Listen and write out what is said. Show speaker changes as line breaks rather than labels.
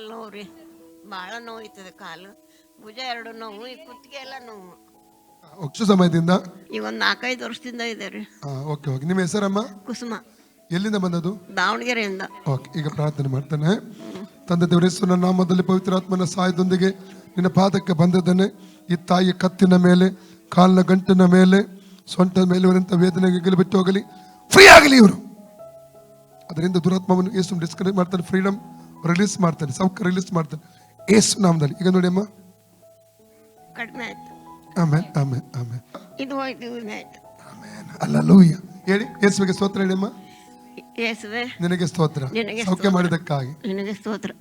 ಕಾಲು ನೋವು ರೀ, ಭಾಳ ನೋಯ್ತದೆ ಕಾಲು, ಭುಜ 2 ನೋವು, ಈ ಕುತ್ತಿಗೆ ಎಲ್ಲ ನೋವು.
ಎಷ್ಟು ಸಮಯದಿಂದ?
ಈಗ ಒಂದು 4-5 ವರ್ಷದಿಂದ ಇದೆ ರೀ.
Okay okay. ನಿಮ್ಮ ಹೆಸರಮ್ಮ?
ಕುಸುಮ,
ಎಲ್ಲಿಂದ ಬಂದದ್ದು?
ದಾವಣಗೆರೆಯಿಂದ.
ಓಕೆ, ಈಗ ಪ್ರಾರ್ಥನೆ ಮಾಡ್ತಾನೆ. ತಂದೆ ದೇವರ ಯೇಸುವಿನ ನಾಮದಲ್ಲಿ ಪವಿತ್ರಾತ್ಮನ ಸಹಾಯದೊಂದಿಗೆ ನಿನ್ನ ಪಾದಕ್ಕೆ ಬಂದಿದ್ದಾನೆ. ಈ ತಾಯಿಯ ಕತ್ತಿನ ಮೇಲೆ, ಕಾಲಿನ ಗಂಟಿನ ಮೇಲೆ, ಸೊಂಟದ ಮೇಲೆ ಇವರಂತ ವೇದನೆಗೆ ಬಿಟ್ಟು ಹೋಗಲಿ, ಫ್ರೀ ಆಗಲಿ ಇವರು. ಅದರಿಂದ ದುರಾತ್ಮವನ್ನು ಯೇಸು ಡಿಸ್ಕನೆಕ್ಟ್ ಮಾಡ್ತಾನೆ, ಫ್ರೀಡಮ್ ರಿಲೀಸ್ ಮಾಡ್ತಾನೆ, ಸೌಖ್ಯ ರಿಲೀಸ್ ಮಾಡ್ತಾನೆ ಯೇಸು ನಾಮದಲ್ಲಿ. ಈಗ ನೋಡಿ ಅಮ್ಮ,
ಕಡಿಮೆ ಆಯ್ತು.
ಆಮೇಲೆ ಆಮೇಲೆ ಆಮೇಲೆ
ಇದು ಹೋಯ್ತು, ಇದು ಆಯ್ತು.
ಆಮೇಲೆ ಅಲ್ಲೂಯ್ಯ ಹೇಳಿ. ಯೇಸುವಿಗೆ ಸ್ತೋತ್ರ ಹೇಳಿ ಅಮ್ಮ.
ಯೇಸುವೆ
ನಿನಗೆ ಸ್ತೋತ್ರ,
ನಿನಗೆ
ಸೌಖ್ಯ ಮಾಡಿದಕ್ಕಾಗಿ
ನಿನಗೆ ಸ್ತೋತ್ರ.